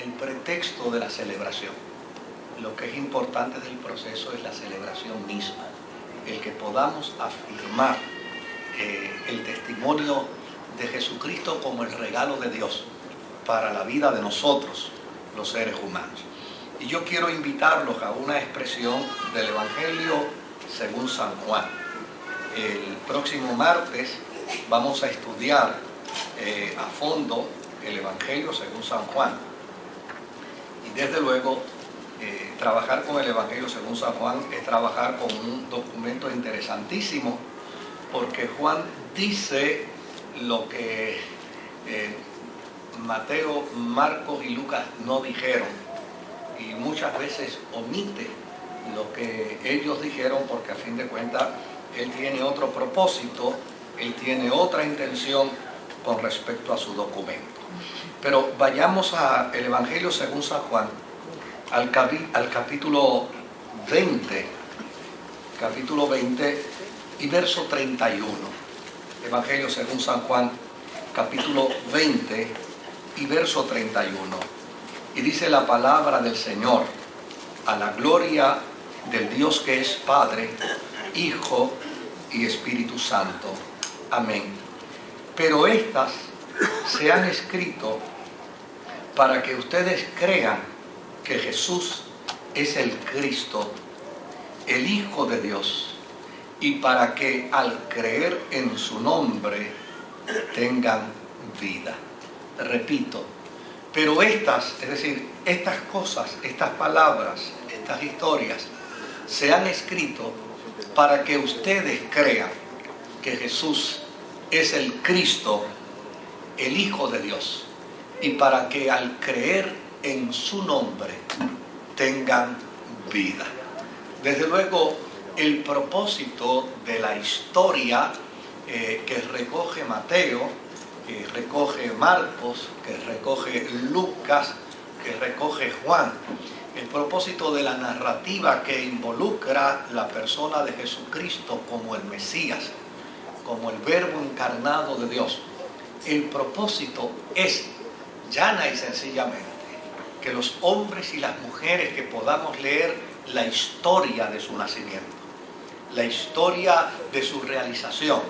el pretexto de la celebración. Lo que es importante del proceso es la celebración misma, el que podamos afirmar el testimonio de Jesucristo como el regalo de Dios para la vida de nosotros, los seres humanos. Y yo quiero invitarlos a una expresión del Evangelio según San Juan. El próximo martes vamos a estudiar a fondo el Evangelio según San Juan. Y desde luego, trabajar con el Evangelio según San Juan es trabajar con un documento interesantísimo, porque Juan dice lo que Mateo, Marcos y Lucas no dijeron, y muchas veces omite lo que ellos dijeron, porque a fin de cuentas él tiene otro propósito, él tiene otra intención con respecto a su documento. Pero vayamos al Evangelio según San Juan, al capítulo 20 y verso 31. Evangelio según San Juan, capítulo 20 y verso 31. Y dice la palabra del Señor: a la gloria del Dios que es Padre, Hijo y Espíritu Santo. Amén. Pero estas se han escrito para que ustedes crean que Jesús es el Cristo, el Hijo de Dios, y para que al creer en su nombre tengan vida. Repito, pero estas, es decir, estas cosas, estas palabras, estas historias, se han escrito para que ustedes crean que Jesús es el Cristo, el Hijo de Dios, y para que al creer en su nombre tengan vida. Desde luego, el propósito de la historia que recoge Mateo, que recoge Marcos, que recoge Lucas, que recoge Juan, el propósito de la narrativa que involucra la persona de Jesucristo como el Mesías, como el Verbo encarnado de Dios, el propósito es, llana y sencillamente, que los hombres y las mujeres que podamos leer la historia de su nacimiento, la historia de su realización,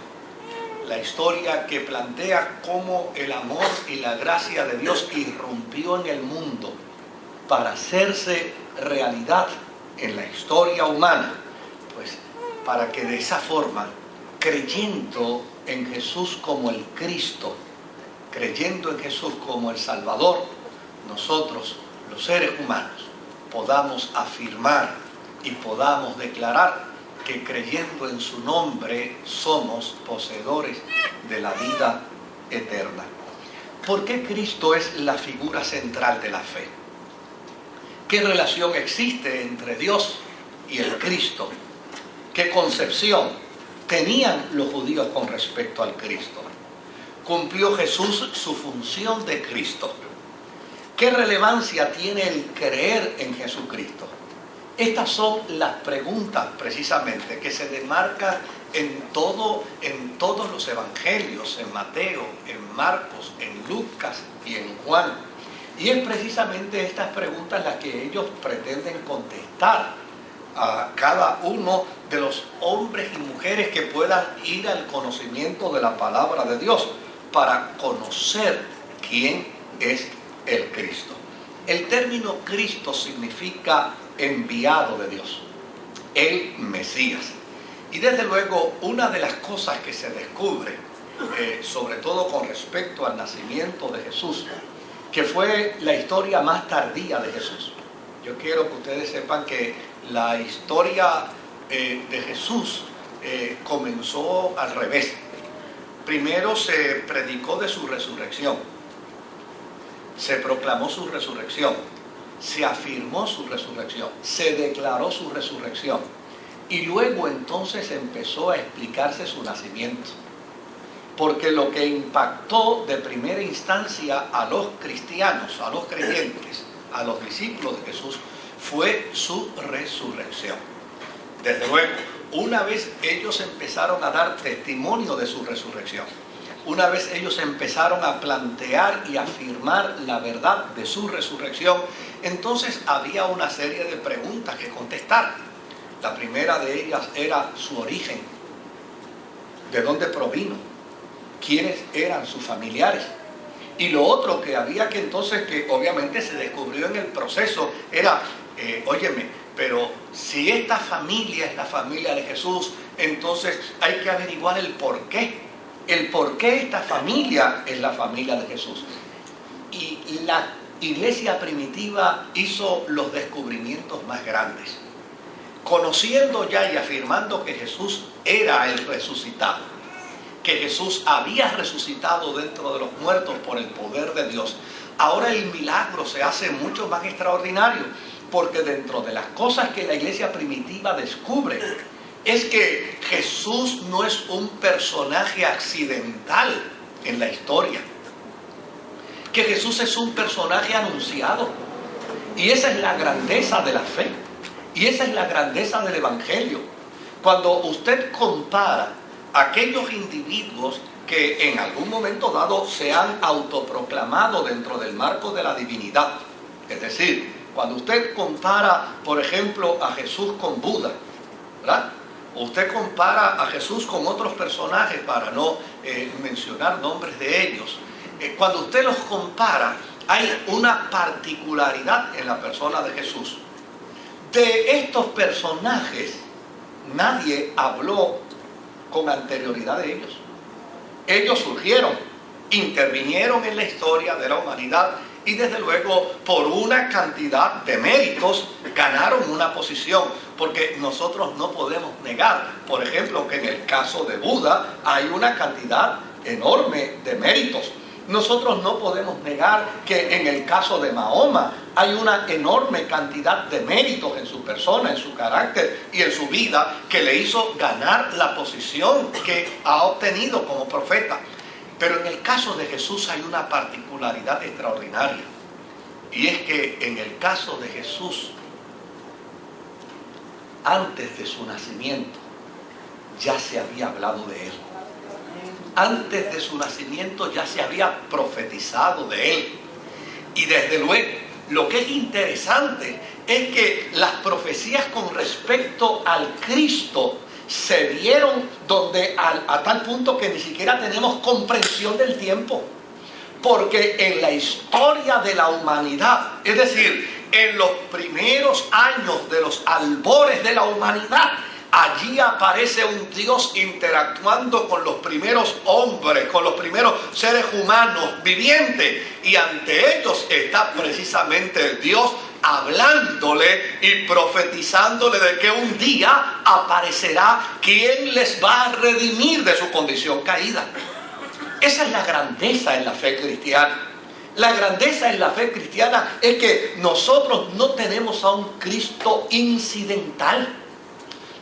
la historia que plantea cómo el amor y la gracia de Dios irrumpió en el mundo para hacerse realidad en la historia humana, pues para que de esa forma, creyendo en Jesús como el Cristo, creyendo en Jesús como el Salvador, nosotros, los seres humanos, podamos afirmar y podamos declarar que creyendo en su nombre somos poseedores de la vida eterna. ¿Por qué Cristo es la figura central de la fe? ¿Qué relación existe entre Dios y el Cristo? ¿Qué concepción tenían los judíos con respecto al Cristo? ¿Cumplió Jesús su función de Cristo? ¿Qué relevancia tiene el creer en Jesucristo? Estas son las preguntas precisamente que se demarcan en todos los evangelios, en Mateo, en Marcos, en Lucas y en Juan. Y es precisamente estas preguntas las que ellos pretenden contestar a cada uno de los hombres y mujeres que puedan ir al conocimiento de la palabra de Dios para conocer quién es el Cristo. El término Cristo significa enviado de Dios, el Mesías. Y desde luego, una de las cosas que se descubre, sobre todo con respecto al nacimiento de Jesús, que fue la historia más tardía de Jesús. Yo quiero que ustedes sepan que la historia de Jesús comenzó al revés. Primero se predicó de su resurrección, se proclamó su resurrección, se afirmó su resurrección, se declaró su resurrección, y luego entonces empezó a explicarse su nacimiento. Porque lo que impactó de primera instancia a los cristianos, a los creyentes, a los discípulos de Jesús, fue su resurrección. Desde luego, una vez ellos empezaron a dar testimonio de su resurrección, una vez ellos empezaron a plantear y afirmar la verdad de su resurrección, entonces había una serie de preguntas que contestar. La primera de ellas era su origen. ¿De dónde provino? ¿Quiénes eran sus familiares? Y lo otro que había que entonces, que obviamente se descubrió en el proceso, era, óyeme, pero si esta familia es la familia de Jesús, entonces hay que averiguar el por qué. El por qué esta familia es la familia de Jesús. Y la iglesia primitiva hizo los descubrimientos más grandes, conociendo ya y afirmando que Jesús era el resucitado, que Jesús había resucitado dentro de los muertos por el poder de Dios. Ahora el milagro se hace mucho más extraordinario, porque dentro de las cosas que la iglesia primitiva descubre es que Jesús no es un personaje accidental en la historia, que Jesús es un personaje anunciado. Y esa es la grandeza de la fe, y esa es la grandeza del Evangelio. Cuando usted compara aquellos individuos que en algún momento dado se han autoproclamado dentro del marco de la divinidad, es decir, cuando usted compara, por ejemplo, a Jesús con Buda, ¿verdad? Usted compara a Jesús con otros personajes, para no mencionar nombres de ellos. Cuando usted los compara, hay una particularidad en la persona de Jesús. De estos personajes, nadie habló con anterioridad de ellos. Ellos surgieron, intervinieron en la historia de la humanidad y desde luego por una cantidad de méritos ganaron una posición, porque nosotros no podemos negar, por ejemplo, que en el caso de Buda hay una cantidad enorme de méritos. Nosotros no podemos negar que en el caso de Mahoma hay una enorme cantidad de méritos en su persona, en su carácter y en su vida, que le hizo ganar la posición que ha obtenido como profeta. Pero en el caso de Jesús hay una particularidad extraordinaria, y es que en el caso de Jesús, antes de su nacimiento, ya se había hablado de él. Antes de su nacimiento ya se había profetizado de él. Y desde luego, lo que es interesante es que las profecías con respecto al Cristo se dieron a tal punto que ni siquiera tenemos comprensión del tiempo. Porque en la historia de la humanidad, es decir, en los primeros años de los albores de la humanidad, allí aparece un Dios interactuando con los primeros hombres, con los primeros seres humanos vivientes. Y ante ellos está precisamente el Dios hablándole y profetizándole de que un día aparecerá quien les va a redimir de su condición caída. Esa es la grandeza en la fe cristiana. La grandeza en la fe cristiana es que nosotros no tenemos a un Cristo incidental.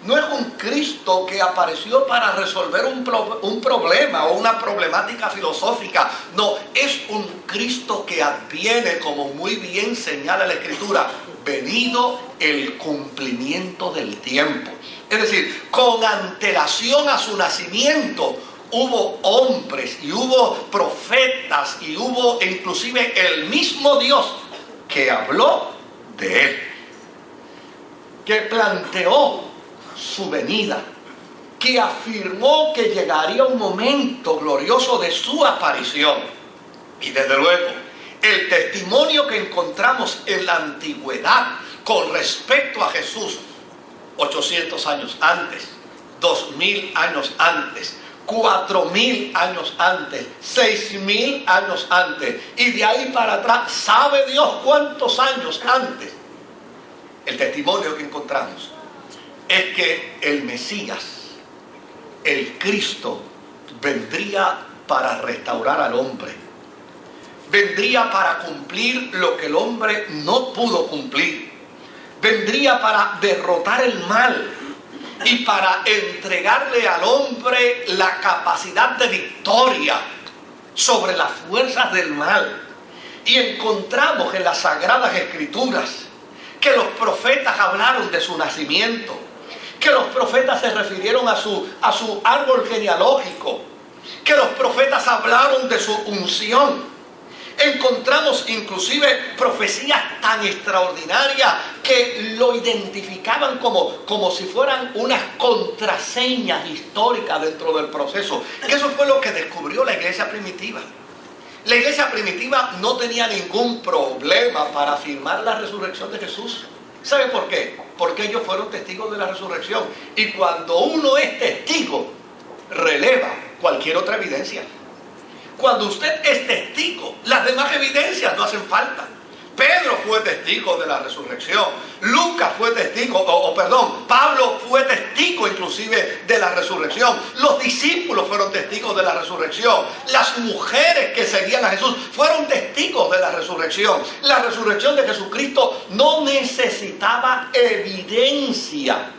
No es un Cristo que apareció para resolver un problema o una problemática filosófica. No, es un Cristo que adviene, como muy bien señala la Escritura, venido el cumplimiento del tiempo. Es decir, con antelación a su nacimiento, hubo hombres y hubo profetas y hubo inclusive el mismo Dios que habló de él, que planteó su venida, que afirmó que llegaría un momento glorioso de su aparición. Y desde luego, el testimonio que encontramos en la antigüedad con respecto a Jesús, 800 años antes, 2000 años antes, 4000 años antes, 6000 años antes, y de ahí para atrás, sabe Dios cuántos años antes. El testimonio que encontramos es que el Mesías, el Cristo, vendría para restaurar al hombre. Vendría para cumplir lo que el hombre no pudo cumplir. Vendría para derrotar el mal y para entregarle al hombre la capacidad de victoria sobre las fuerzas del mal. Y encontramos en las Sagradas Escrituras que los profetas hablaron de su nacimiento, que los profetas se refirieron a su árbol genealógico, que los profetas hablaron de su unción. Encontramos inclusive profecías tan extraordinarias que lo identificaban como si fueran unas contraseñas históricas dentro del proceso. Que eso fue lo que descubrió la iglesia primitiva. La iglesia primitiva no tenía ningún problema para afirmar la resurrección de Jesús. ¿Sabe por qué? Porque ellos fueron testigos de la resurrección. Y cuando uno es testigo, releva cualquier otra evidencia. Cuando usted es testigo, las demás evidencias no hacen falta. Pedro fue testigo de la resurrección. Lucas fue testigo, Pablo fue testigo inclusive de la resurrección. Los discípulos fueron testigos de la resurrección. Las mujeres que seguían a Jesús fueron testigos de la resurrección. La resurrección de Jesucristo no necesitaba evidencia,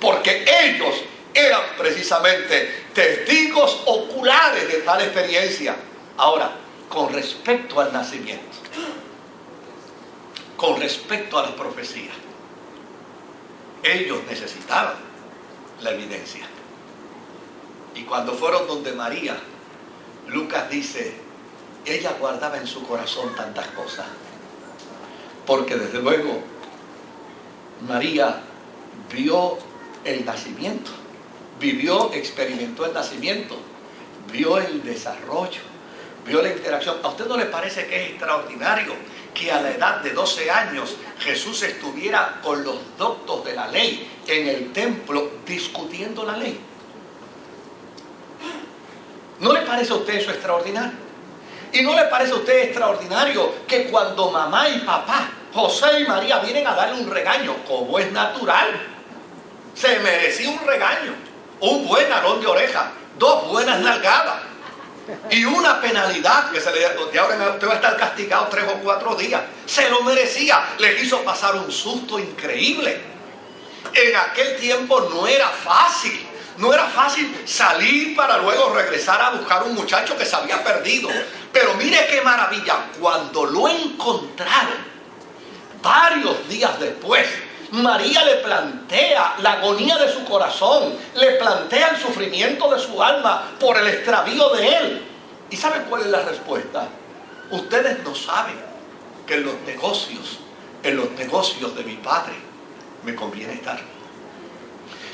porque ellos eran precisamente testigos oculares de tal experiencia. Ahora, con respecto al nacimiento, con respecto a las profecías, ellos necesitaban la evidencia. Y cuando fueron donde María, Lucas dice, ella guardaba en su corazón tantas cosas, porque desde luego María vio el nacimiento, vivió, experimentó el nacimiento, vio el desarrollo, vio la interacción. ¿A usted no le parece que es extraordinario que a la edad de 12 años Jesús estuviera con los doctos de la ley en el templo discutiendo la ley? ¿No le parece a usted eso extraordinario? ¿Y no le parece a usted extraordinario que cuando mamá y papá, José y María, vienen a darle un regaño, como es natural, se merecía un regaño, un buen jalón de oreja, 2 buenas nalgadas y una penalidad que se le de ahora en usted va a estar castigado 3 o 4 días? Se lo merecía. Le hizo pasar un susto increíble. En aquel tiempo no era fácil. No era fácil salir para luego regresar a buscar un muchacho que se había perdido. Pero mire qué maravilla. Cuando lo encontraron, varios días después, María le plantea la agonía de su corazón, le plantea el sufrimiento de su alma por el extravío de él. ¿Y saben cuál es la respuesta? Ustedes no saben que en los negocios de mi Padre me conviene estar.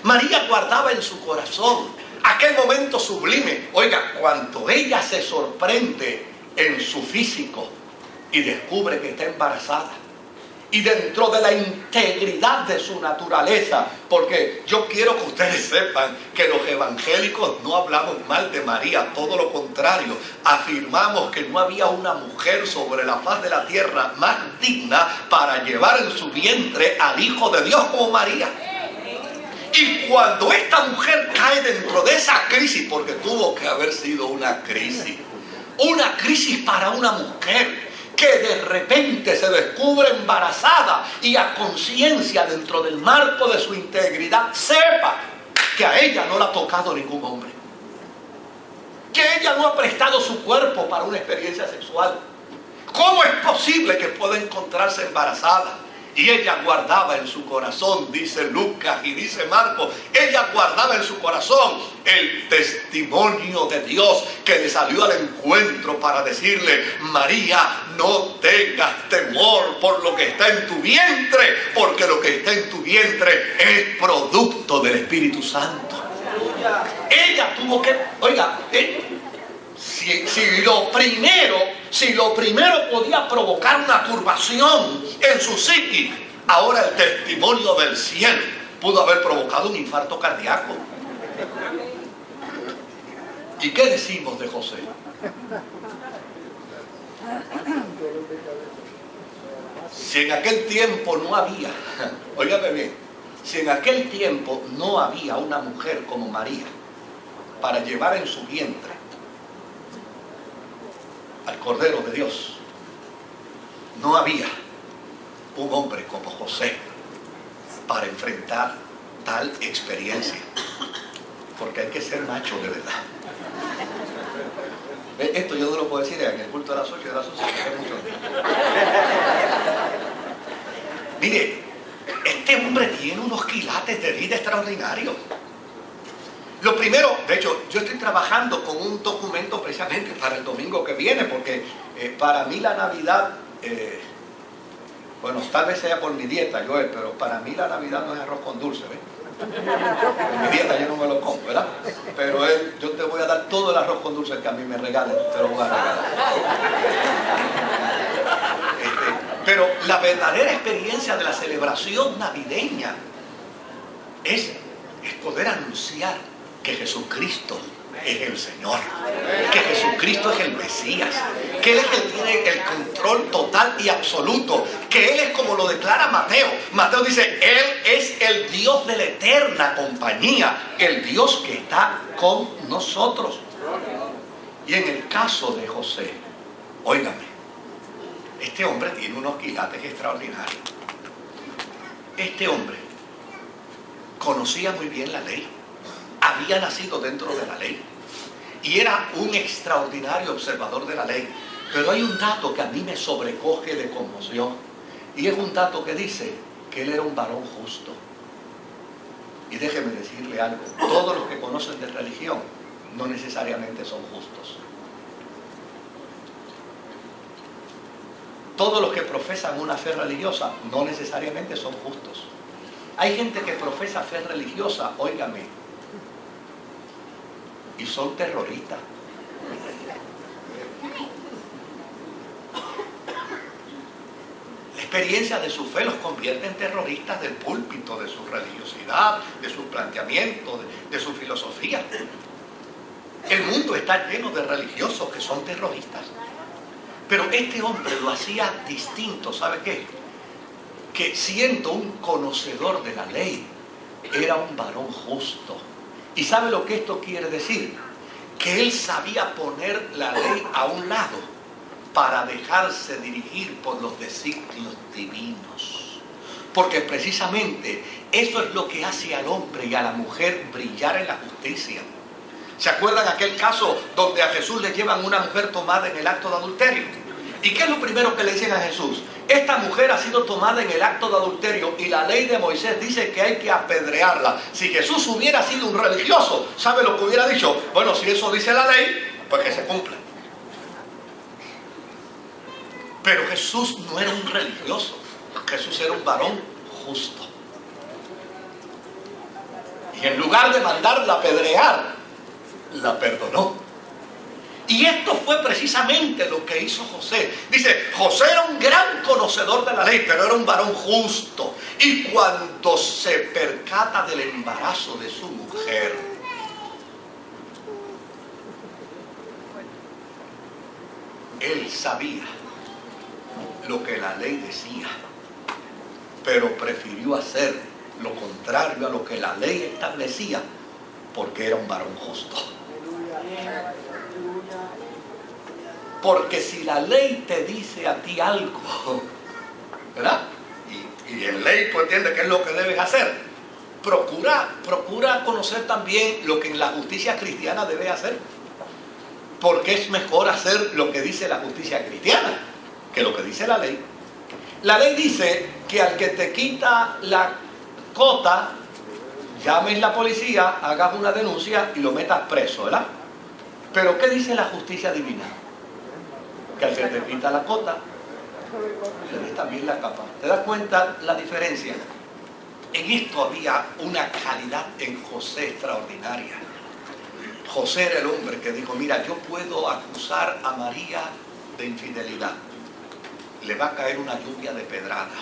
María guardaba en su corazón aquel momento sublime. Oiga, cuando ella se sorprende en su físico y descubre que está embarazada, y dentro de la integridad de su naturaleza, porque yo quiero que ustedes sepan que los evangélicos no hablamos mal de María, todo lo contrario, afirmamos que no había una mujer sobre la faz de la tierra más digna para llevar en su vientre al Hijo de Dios como María. Y cuando esta mujer cae dentro de esa crisis, porque tuvo que haber sido una crisis para una mujer que de repente se descubre embarazada y a conciencia dentro del marco de su integridad sepa que a ella no la ha tocado ningún hombre, que ella no ha prestado su cuerpo para una experiencia sexual. ¿Cómo es posible que pueda encontrarse embarazada? Y ella guardaba en su corazón, dice Lucas y dice Marcos, ella guardaba en su corazón el testimonio de Dios que le salió al encuentro para decirle: María, no tengas temor por lo que está en tu vientre, porque lo que está en tu vientre es producto del Espíritu Santo. Ella tuvo que, oiga, si lo primero podía provocar una turbación en su psiquis, ahora el testimonio del cielo pudo haber provocado un infarto cardíaco. ¿Y qué decimos de José? Si en aquel tiempo no había, óigame bien, si en aquel tiempo no había una mujer como María para llevar en su vientre al Cordero de Dios, no había un hombre como José para enfrentar tal experiencia, porque hay que ser macho de verdad. Esto yo no lo puedo decir en el culto de las 8 de las 11, Mire, este hombre tiene unos quilates de vida extraordinarios. Lo primero, de hecho, yo estoy trabajando con un documento precisamente para el domingo que viene, porque para mí la Navidad, bueno, tal vez sea por mi dieta, Joel, pero para mí la Navidad no es arroz con dulce, ¿ves? En mi dieta yo no me lo como, ¿verdad? Pero yo te voy a dar todo el arroz con dulce que a mí me regalen, te lo voy a regalar. Pero la verdadera experiencia de la celebración navideña es poder anunciar que Jesucristo es el Señor, que Jesucristo es el Mesías, que Él es el que tiene el control total y absoluto, que Él es como lo declara Mateo. Mateo dice, Él es el Dios de la eterna compañía, el Dios que está con nosotros. Y en el caso de José, óigame, este hombre tiene unos quilates extraordinarios. Este hombre conocía muy bien la ley, había nacido dentro de la ley y era un extraordinario observador de la ley. Pero hay un dato que a mí me sobrecoge de conmoción, y es un dato que dice que él era un varón justo. Y déjeme decirle algo, todos los que conocen de religión no necesariamente son justos. Todos los que profesan una fe religiosa no necesariamente son justos. Hay gente que profesa fe religiosa, óigame, y son terroristas. La experiencia de su fe los convierte en terroristas del púlpito, de su religiosidad, de su planteamiento, de su filosofía. El mundo está lleno de religiosos que son terroristas. Pero este hombre lo hacía distinto, ¿sabe qué? Que siendo un conocedor de la ley, era un varón justo. ¿Y sabe lo que esto quiere decir? Que él sabía poner la ley a un lado para dejarse dirigir por los designios divinos. Porque precisamente eso es lo que hace al hombre y a la mujer brillar en la justicia. ¿Se acuerdan aquel caso donde a Jesús le llevan una mujer tomada en el acto de adulterio? ¿Y qué es lo primero que le dicen a Jesús? Esta mujer ha sido tomada en el acto de adulterio y la ley de Moisés dice que hay que apedrearla. Si Jesús hubiera sido un religioso, ¿sabe lo que hubiera dicho? Bueno, si eso dice la ley, pues que se cumpla. Pero Jesús no era un religioso. Jesús era un varón justo. Y en lugar de mandarla a apedrear, la perdonó. Y esto fue precisamente lo que hizo José. Dice, José era un gran conocedor de la ley, pero era un varón justo. Y cuando se percata del embarazo de su mujer, él sabía lo que la ley decía, pero prefirió hacer lo contrario a lo que la ley establecía, porque era un varón justo. Porque si la ley te dice a ti algo, ¿verdad? Y en ley tú entiendes qué es lo que debes hacer. Procura conocer también lo que en la justicia cristiana debes hacer. Porque es mejor hacer lo que dice la justicia cristiana que lo que dice la ley. La ley dice que al que te quita la cota, llames a la policía, hagas una denuncia y lo metas preso, ¿verdad? Pero ¿qué dice la justicia divina? Que al que te quita la cota, le des también la capa. ¿Te das cuenta la diferencia? En esto había una calidad en José extraordinaria. José era el hombre que dijo, mira, yo puedo acusar a María de infidelidad. Le va a caer una lluvia de pedrada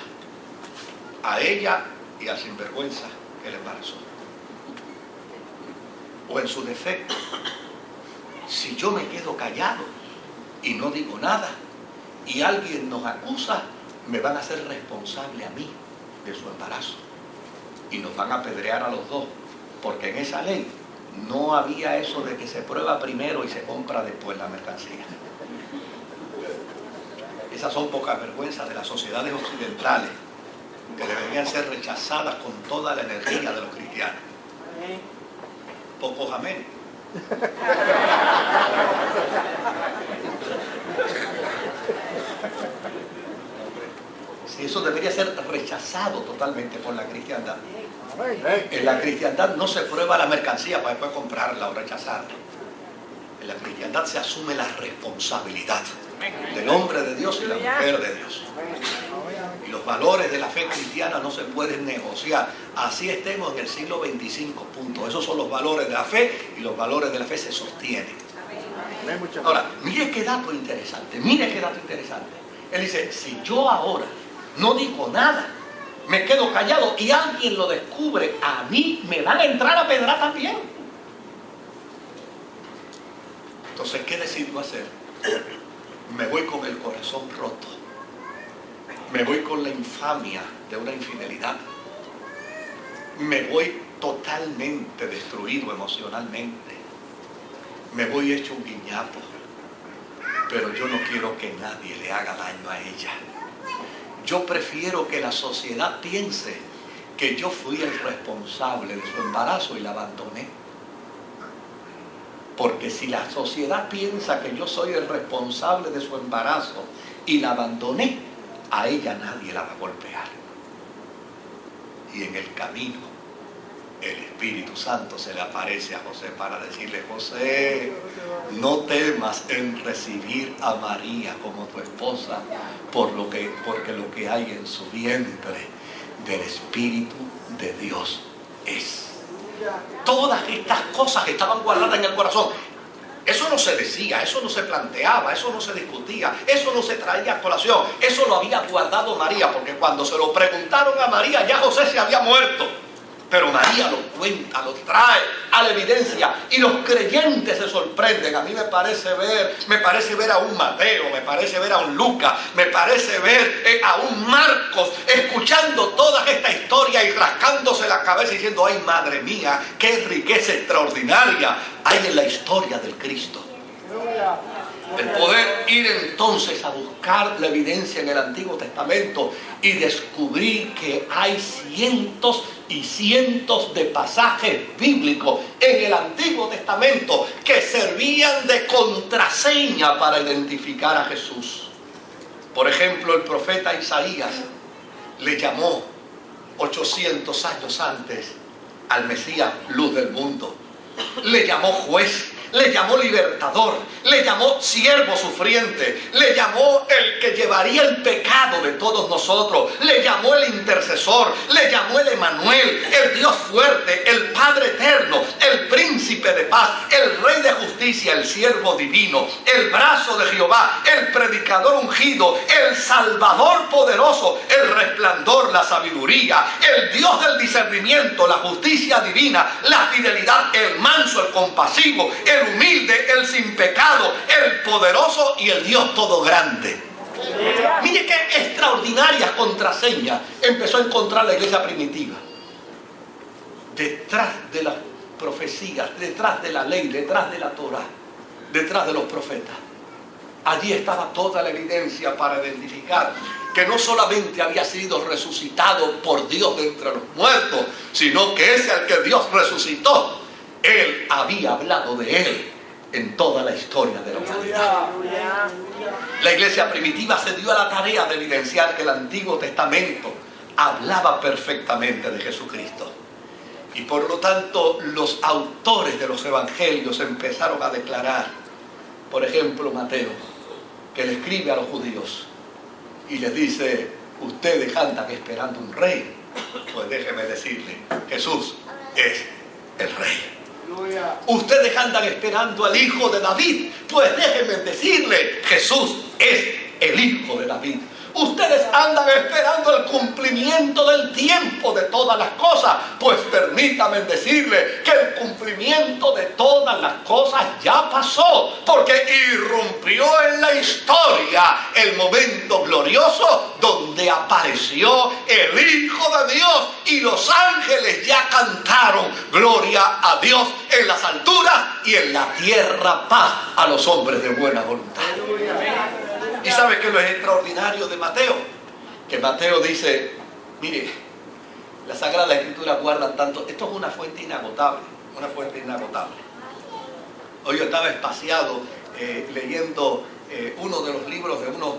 a ella y al sinvergüenza que le embarazó. O en su defecto, si yo me quedo callado y no digo nada y alguien nos acusa, me van a hacer responsable a mí de su embarazo y nos van a apedrear a los dos, porque en esa ley no había eso de que se prueba primero y se compra después la mercancía. Esas son pocas vergüenzas de las sociedades occidentales que deberían ser rechazadas con toda la energía de los cristianos. Pocos amén. Si eso debería ser rechazado totalmente por la cristiandad. En la cristiandad no se prueba la mercancía para después comprarla o rechazarla. En la cristiandad se asume la responsabilidad del hombre de Dios y la mujer de Dios. Y los valores de la fe cristiana no se pueden negociar. Así estemos en el siglo 25, punto. Esos son los valores de la fe y los valores de la fe se sostienen. Ahora, mire qué dato interesante, mire qué dato interesante. Él dice, si yo ahora no digo nada, me quedo callado y alguien lo descubre, a mí me van a entrar a pedrar también. Entonces, ¿qué decido hacer? Me voy con el corazón roto. Me voy con la infamia de una infidelidad. Me voy totalmente destruido emocionalmente. Me voy hecho un guiñapo. Pero yo no quiero que nadie le haga daño a ella. Yo prefiero que la sociedad piense que yo fui el responsable de su embarazo y la abandoné. Porque si la sociedad piensa que yo soy el responsable de su embarazo y la abandoné, a ella nadie la va a golpear. Y en el camino, el Espíritu Santo se le aparece a José para decirle, José, no temas en recibir a María como tu esposa, porque lo que hay en su vientre del Espíritu de Dios es. Todas estas cosas estaban guardadas en el corazón. Eso no se decía, eso no se planteaba, eso no se discutía, eso no se traía a colación. Eso lo había guardado María, porque cuando se lo preguntaron a María, ya José se había muerto. Pero María lo cuenta, lo trae a la evidencia y los creyentes se sorprenden. A mí me parece ver a un Mateo, me parece ver a un Lucas, me parece ver a un Marcos escuchando toda esta historia y rascándose la cabeza diciendo, ay madre mía, qué riqueza extraordinaria hay en la historia del Cristo. El poder ir entonces a buscar la evidencia en el Antiguo Testamento y descubrir que hay cientos y cientos de pasajes bíblicos en el Antiguo Testamento que servían de contraseña para identificar a Jesús. Por ejemplo, el profeta Isaías le llamó 800 años antes al Mesías luz del mundo. Le llamó juez, le llamó libertador, le llamó siervo sufriente, le llamó el que llevaría el pecado de todos nosotros, le llamó el intercesor, le llamó el Emanuel, el Dios fuerte, el Padre eterno, el príncipe de paz, el rey de justicia, el siervo divino, el brazo de Jehová, el predicador ungido, el salvador poderoso, el resplandor, la sabiduría, el Dios del discernimiento, la justicia divina, la fidelidad, el manso, el compasivo, el humilde, el sin pecado, el poderoso y el Dios todo grande. Mire qué extraordinarias contraseñas empezó a encontrar la iglesia primitiva. Detrás de las profecías, detrás de la ley, detrás de la Torah, detrás de los profetas. Allí estaba toda la evidencia para identificar que no solamente había sido resucitado por Dios de entre los muertos, sino que ese al que Dios resucitó, Él había hablado de Él en toda la historia de la humanidad. La iglesia primitiva se dio a la tarea de evidenciar que el Antiguo Testamento hablaba perfectamente de Jesucristo. Y por lo tanto, los autores de los evangelios empezaron a declarar, por ejemplo, Mateo, que le escribe a los judíos y les dice, ustedes andan esperando un rey. Pues déjeme decirle, Jesús es el rey. Ustedes andan esperando al hijo de David. Pues déjenme decirle, Jesús es el hijo de David. Ustedes andan esperando el cumplimiento del tiempo de todas las cosas. Pues permítame decirle que el cumplimiento de todas las cosas ya pasó, porque irrumpió en la historia el momento glorioso donde apareció el Hijo de Dios y los ángeles ya cantaron gloria a Dios en las alturas y en la tierra paz a los hombres de buena voluntad. ¿Y sabe qué es lo extraordinario de Mateo? Que Mateo dice, mire, la Sagrada Escritura guarda tanto, esto es una fuente inagotable, una fuente inagotable. Hoy yo estaba espaciado leyendo uno de los libros de unos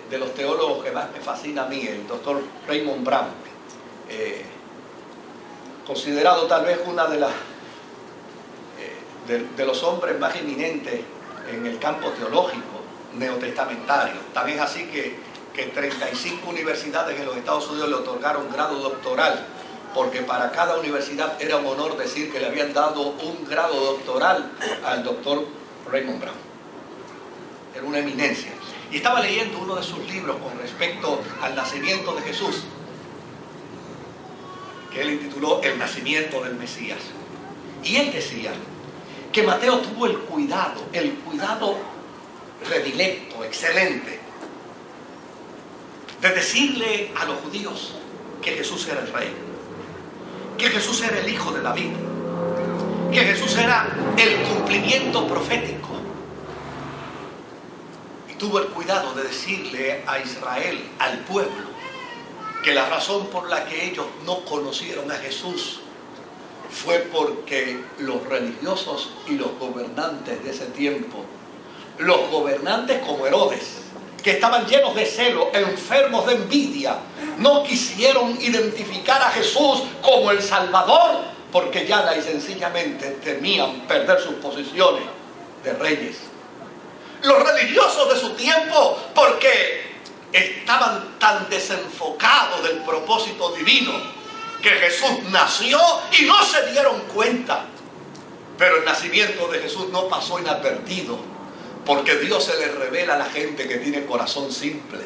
de los teólogos que más me fascina a mí, el doctor Raymond Brown, considerado tal vez una de las de los hombres más eminentes en el campo teológico neotestamentario. También es así que 35 universidades en los Estados Unidos le otorgaron grado doctoral, porque para cada universidad era un honor decir que le habían dado un grado doctoral al doctor Raymond Brown. Era una eminencia. Y estaba leyendo uno de sus libros con respecto al nacimiento de Jesús, que él intituló El nacimiento del Mesías. Y él decía que Mateo tuvo el cuidado predilecto, excelente, de decirle a los judíos que Jesús era el rey, que Jesús era el hijo de David, que Jesús era el cumplimiento profético. Y tuvo el cuidado de decirle a Israel, al pueblo, que la razón por la que ellos no conocieron a Jesús fue porque los religiosos y los gobernantes de ese tiempo, los gobernantes como Herodes, que estaban llenos de celo, enfermos de envidia, no quisieron identificar a Jesús como el Salvador, porque ya y sencillamente temían perder sus posiciones de reyes. Los religiosos de su tiempo, porque estaban tan desenfocados del propósito divino, que Jesús nació y no se dieron cuenta. Pero el nacimiento de Jesús no pasó inadvertido, porque Dios se le revela a la gente que tiene corazón simple.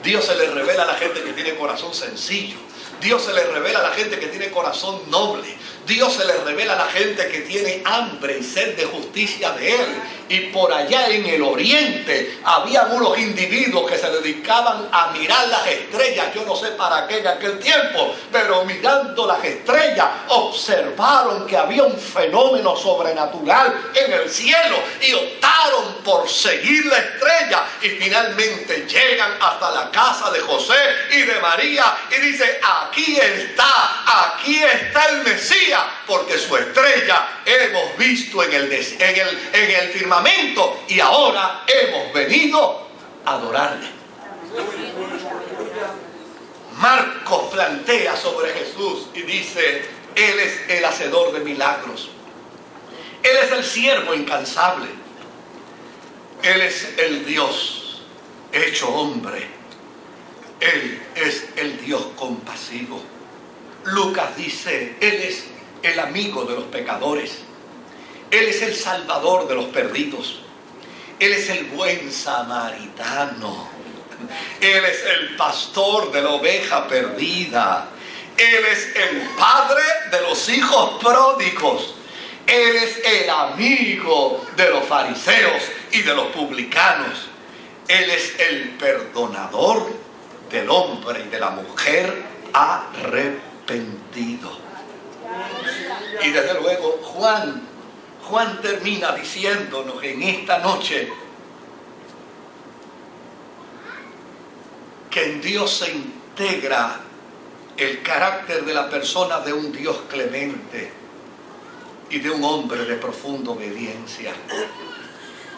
Dios se le revela a la gente que tiene corazón sencillo. Dios se le revela a la gente que tiene corazón noble. Dios se le revela a la gente que tiene hambre y sed de justicia de Él. Y por allá en el oriente había unos individuos que se dedicaban a mirar las estrellas. Yo no sé para qué en aquel tiempo, pero mirando las estrellas observaron que había un fenómeno sobrenatural en el cielo y optaron por seguir la estrella, y finalmente llegan hasta la casa de José y de María y dice: aquí está el Mesías, porque su estrella hemos visto en el firmamento y ahora hemos venido a adorarle. Marcos plantea sobre Jesús y dice: Él es el hacedor de milagros, Él es el siervo incansable, Él es el Dios hecho hombre, Él es el Dios compasivo. Lucas dice: Él es el amigo de los pecadores, Él es el salvador de los perdidos, Él es el buen samaritano, Él es el pastor de la oveja perdida, Él es el padre de los hijos pródigos, Él es el amigo de los fariseos y de los publicanos, Él es el perdonador del hombre y de la mujer arrepentido. Y desde luego Juan termina diciéndonos en esta noche que en Dios se integra el carácter de la persona de un Dios clemente y de un hombre de profunda obediencia,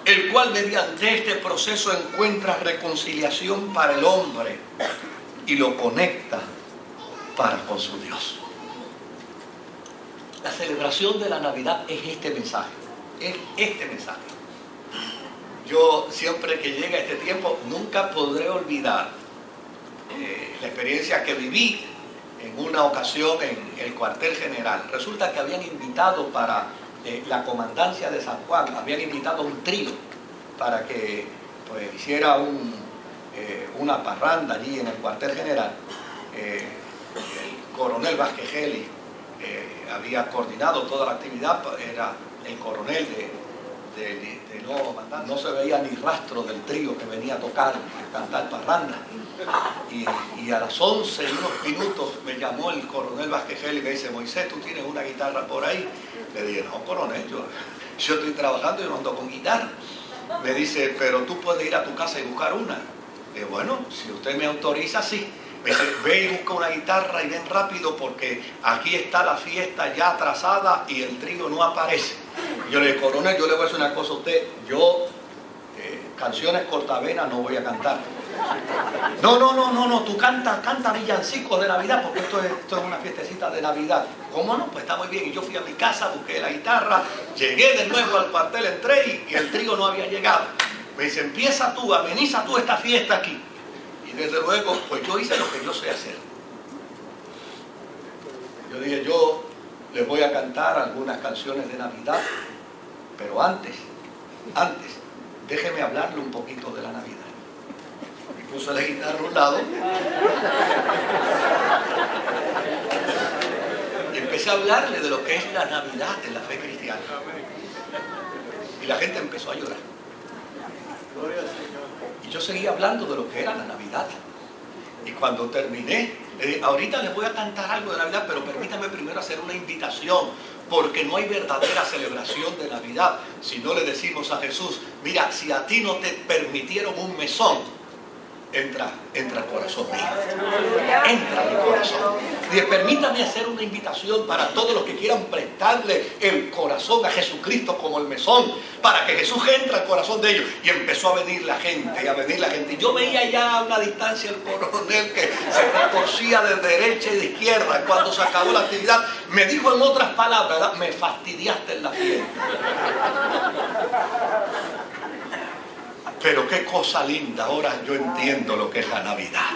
el cual mediante este proceso encuentra reconciliación para el hombre y lo conecta para con su Dios. La celebración de la Navidad es este mensaje, Yo siempre que llega este tiempo nunca podré olvidar la experiencia que viví en una ocasión en el cuartel general. Resulta que habían invitado para la comandancia de San Juan, habían invitado a un trío para que pues hiciera una parranda allí en el cuartel general. El coronel Vázquez Geli había coordinado toda la actividad, era el coronel de nuevo comandante. No se veía ni rastro del trío que venía a tocar, a cantar parranda. Y a las 11 y unos minutos me llamó el coronel Vázquez Geli y me dice: Moisés, ¿tú tienes una guitarra por ahí? Le dije: no, coronel, yo estoy trabajando y no ando con guitarra. Me dice: pero tú puedes ir a tu casa y buscar una. Le dije: bueno, si usted me autoriza, sí. Me dice: ve y busca una guitarra y ven rápido, porque aquí está la fiesta ya atrasada y el trío no aparece. Yo le dije: coronel, yo le voy a decir una cosa a usted, yo canciones cortavenas no voy a cantar. No, tú canta villancicos de Navidad, porque esto es una fiestecita de Navidad. ¿Cómo no? Pues está muy bien. Y yo fui a mi casa, busqué la guitarra, llegué de nuevo al cuartel, entré y el trío no había llegado. Me dice, empieza tú, ameniza tú esta fiesta aquí. Y desde luego, pues yo hice lo que yo sé hacer. Yo dije, yo les voy a cantar algunas canciones de Navidad, pero antes, déjeme hablarle un poquito de la Navidad. Y puse la guitarra a un lado y empecé a hablarle de lo que es la Navidad en la fe cristiana. Y la gente empezó a llorar. Y yo seguía hablando de lo que era la Navidad. Y cuando terminé, le dije, ahorita les voy a cantar algo de Navidad, pero permítame primero hacer una invitación, porque no hay verdadera celebración de Navidad si no le decimos a Jesús, mira, si a ti no te permitieron un mesón, entra al corazón mío. Entra al corazón. Y permítame hacer una invitación para todos los que quieran prestarle el corazón a Jesucristo como el mesón, para que Jesús entre al corazón de ellos. Y empezó a venir la gente, Y yo veía ya a una distancia el coronel que se retorcía de derecha y de izquierda. Cuando se acabó la actividad, me dijo en otras palabras, ¿verdad? Me fastidiaste en la fiesta. Pero qué cosa linda, ahora yo entiendo lo que es la Navidad.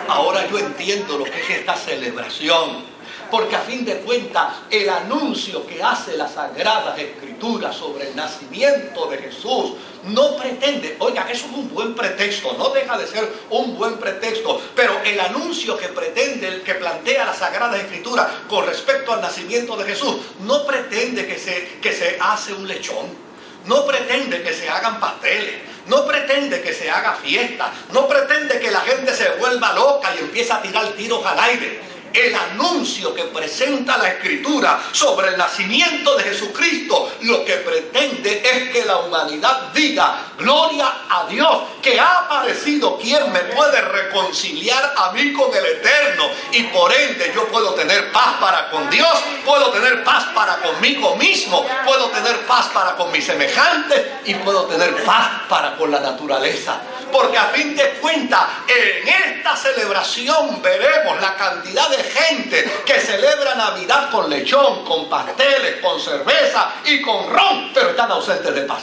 Ahora yo entiendo lo que es esta celebración. Porque a fin de cuentas, el anuncio que hace las Sagradas Escrituras sobre el nacimiento de Jesús no pretende, oiga, eso es un buen pretexto, no deja de ser un buen pretexto, pero el anuncio que pretende, el que plantea las Sagradas Escrituras con respecto al nacimiento de Jesús, no pretende que se hace un lechón. No pretende que se hagan pasteles, no pretende que se haga fiesta, no pretende que la gente se vuelva loca y empiece a tirar tiros al aire. El anuncio que presenta la Escritura sobre el nacimiento de Jesucristo, lo que pretende es que la humanidad diga, gloria a Dios, que ha aparecido quien me puede reconciliar a mí con el Eterno, y por ende yo puedo tener paz para con Dios, puedo tener paz para conmigo mismo, puedo tener paz para con mis semejantes y puedo tener paz para con la naturaleza. Porque a fin de cuentas, en esta celebración veremos la cantidad de gente que celebra Navidad con lechón, con pasteles, con cerveza y con ron, pero están ausentes de paz.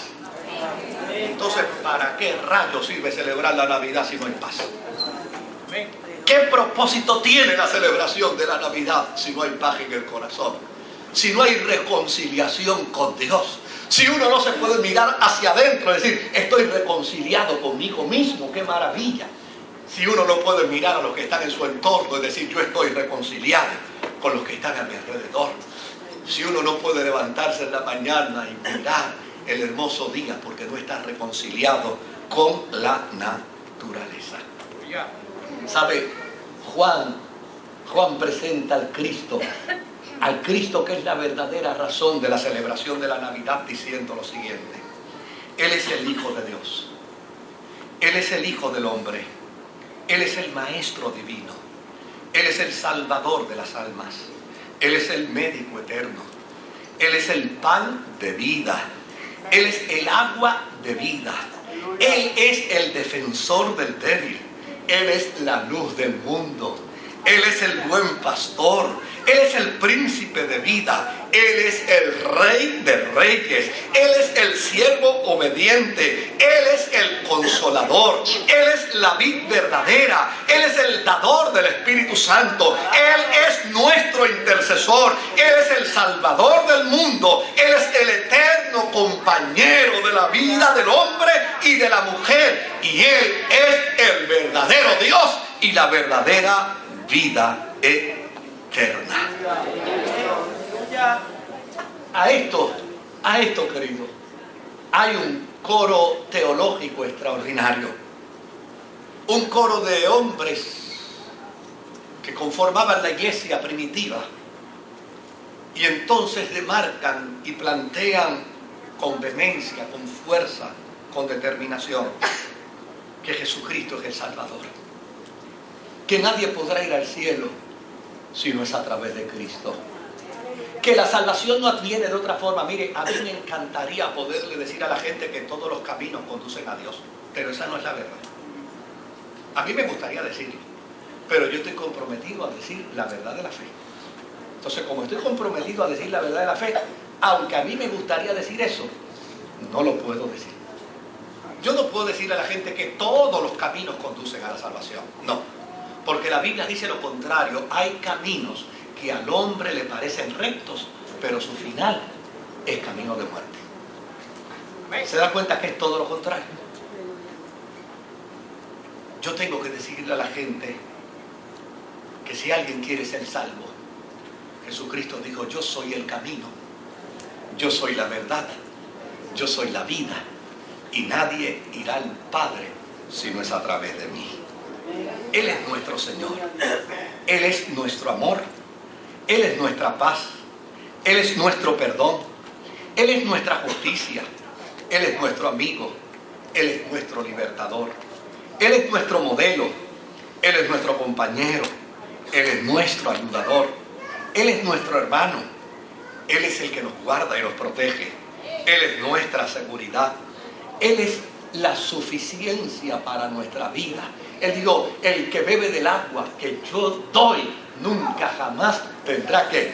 Entonces, ¿para qué rayos sirve celebrar la Navidad si no hay paz? ¿Qué propósito tiene la celebración de la Navidad si no hay paz en el corazón? Si no hay reconciliación con Dios. Si uno no se puede mirar hacia adentro y decir, estoy reconciliado conmigo mismo, qué maravilla. Si uno no puede mirar a los que están en su entorno y decir, yo estoy reconciliado con los que están a mi alrededor. Si uno no puede levantarse en la mañana y mirar el hermoso día porque no está reconciliado con la naturaleza. ¿Sabe? Juan presenta al Cristo que es la verdadera razón de la celebración de la Navidad, diciendo lo siguiente: Él es el Hijo de Dios, Él es el Hijo del hombre, Él es el Maestro divino, Él es el Salvador de las almas, Él es el médico eterno, Él es el pan de vida, Él es el agua de vida, Él es el defensor del débil, Él es la luz del mundo, Él es el buen pastor, Él es el príncipe de vida, Él es el rey de reyes, Él es el siervo obediente, Él es el consolador, Él es la vid verdadera, Él es el dador del Espíritu Santo, Él es nuestro intercesor, Él es el salvador del mundo, Él es el eterno compañero de la vida del hombre y de la mujer, y Él es el verdadero Dios y la verdadera vida eterna. A esto, querido, hay un coro teológico extraordinario, un coro de hombres que conformaban la iglesia primitiva, y entonces demarcan y plantean con vehemencia, con fuerza, con determinación, que Jesucristo es el Salvador, que nadie podrá ir al cielo si no es a través de Cristo, que la salvación no viene de otra forma. Mire, a mí me encantaría poderle decir a la gente que todos los caminos conducen a Dios, pero esa no es la verdad. A mí me gustaría decirlo, pero yo estoy comprometido a decir la verdad de la fe. Entonces, como estoy comprometido a decir la verdad de la fe, aunque a mí me gustaría decir eso, no lo puedo decir. Yo no puedo decirle a la gente que todos los caminos conducen a la salvación. No, porque la Biblia dice lo contrario. Hay caminos que al hombre le parecen rectos, pero su final es camino de muerte. ¿Se da cuenta que es todo lo contrario? Yo tengo que decirle a la gente que si alguien quiere ser salvo, Jesucristo dijo: yo soy el camino, yo soy la verdad, yo soy la vida, y nadie irá al Padre si no es a través de mí. Él es nuestro Señor, Él es nuestro amor, Él es nuestra paz, Él es nuestro perdón, Él es nuestra justicia, Él es nuestro amigo, Él es nuestro libertador, Él es nuestro modelo, Él es nuestro compañero, Él es nuestro ayudador, Él es nuestro hermano, Él es el que nos guarda y nos protege, Él es nuestra seguridad, Él es la suficiencia para nuestra vida. Él dijo: el que bebe del agua que yo doy, nunca jamás tendrá sed.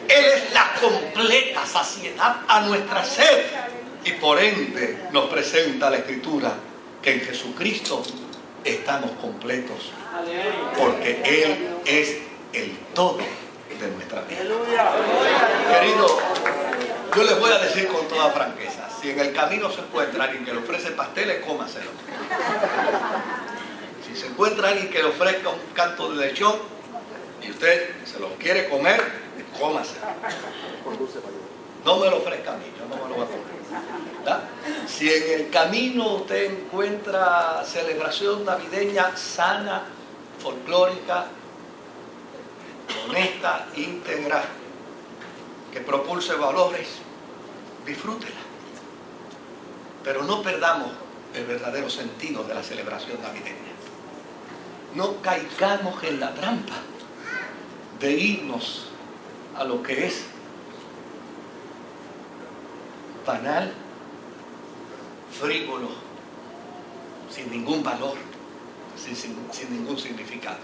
Él es la completa saciedad a nuestra sed. Y por ende nos presenta la Escritura que en Jesucristo estamos completos, porque Él es el todo de nuestra vida. Querido, yo les voy a decir con toda franqueza: si en el camino se encuentra alguien que le ofrece pasteles, cómaselo. Si se encuentra alguien que le ofrezca un canto de lechón y usted se lo quiere comer, cómaselo. No me lo ofrezca a mí, yo no me lo voy a comer. ¿Verdad? Si en el camino usted encuentra celebración navideña sana, folclórica, honesta, íntegra, que propulse valores, disfrútela. Pero no perdamos el verdadero sentido de la celebración navideña. No caigamos en la trampa de irnos a lo que es banal, frívolo, sin ningún valor, sin ningún significado.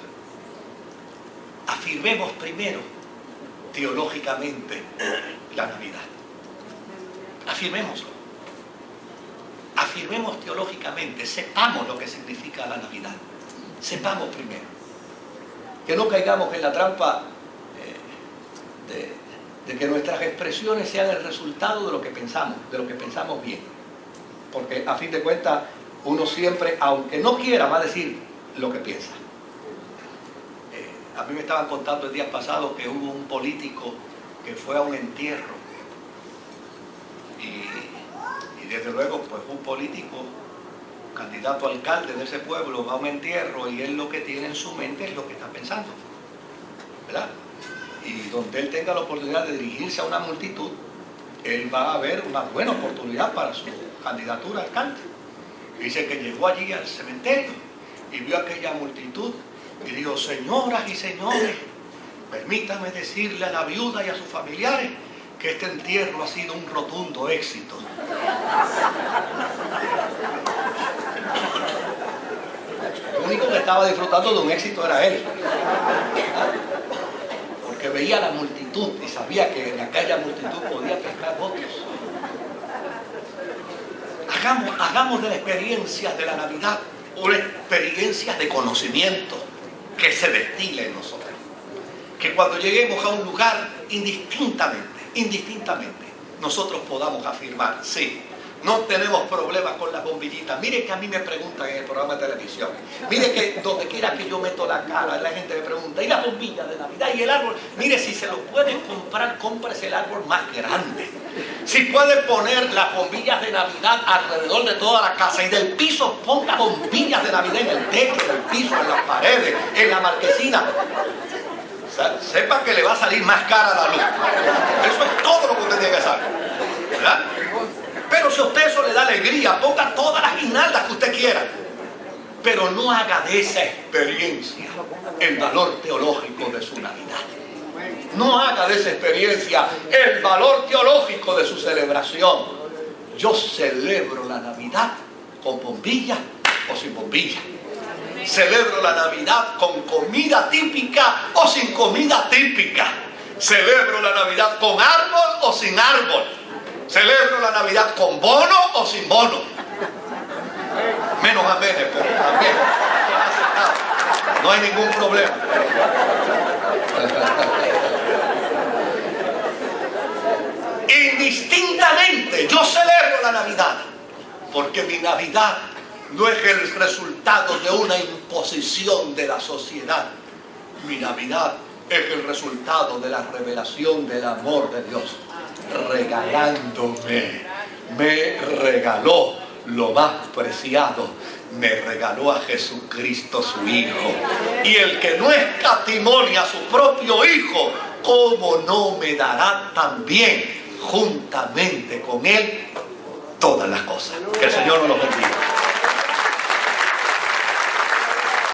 Afirmemos primero teológicamente la Navidad. Afirmémoslo. Afirmemos teológicamente, sepamos lo que significa la Navidad. Sepamos primero. Que no caigamos en la trampa de que nuestras expresiones sean el resultado de lo que pensamos bien. Porque a fin de cuentas, uno siempre, aunque no quiera, va a decir lo que piensa. A mí me estaban contando el día pasado que hubo un político que fue a un entierro. Y desde luego, pues un político, candidato a alcalde de ese pueblo, va a un entierro y él lo que tiene en su mente es lo que está pensando, ¿verdad? Y donde él tenga la oportunidad de dirigirse a una multitud, él va a ver una buena oportunidad para su candidatura a alcalde. Dice que llegó allí al cementerio y vio aquella multitud y dijo: señoras y señores, permítanme decirle a la viuda y a sus familiares que este entierro ha sido un rotundo éxito. El único que estaba disfrutando de un éxito era él, porque veía la multitud y sabía que en aquella multitud podía pescar votos. Hagamos de la experiencia de la Navidad una experiencia de conocimiento que se destile en nosotros. Que cuando lleguemos a un lugar, indistintamente, nosotros podamos afirmar: sí, no tenemos problemas con las bombillitas. Mire que a mí me preguntan en el programa de televisión. Mire que donde quiera que yo meto la cara, la gente me pregunta: ¿y las bombillas de Navidad? ¿Y el árbol? Mire, si se lo pueden comprar, cómprese el árbol más grande. Si puede poner las bombillas de Navidad alrededor de toda la casa y del piso, ponga bombillas de Navidad en el techo, en el piso, en las paredes, en la marquesina. O sea, sepa que le va a salir más cara la luz. Eso es todo lo que usted tiene que saber, ¿verdad? Pero si a usted eso le da alegría, ponga todas las guirnaldas que usted quiera, pero no haga de esa experiencia el valor teológico de su Navidad. No haga de esa experiencia el valor teológico de su celebración. Yo celebro la Navidad con bombillas o sin bombilla. Celebro la Navidad con comida típica o sin comida típica. Celebro la Navidad con árbol o sin árbol. Celebro la Navidad con bono o sin bono. Menos amenes, pero también no hay ningún problema. Indistintamente yo celebro la Navidad, porque mi Navidad no es el resultado de una imposición de la sociedad. Mi Navidad es el resultado de la revelación del amor de Dios, regalándome. Me regaló lo más preciado, me regaló a Jesucristo su Hijo. Y el que no escatimó ni a su propio Hijo, ¿cómo no me dará también juntamente con Él todas las cosas? Que el Señor nos los bendiga.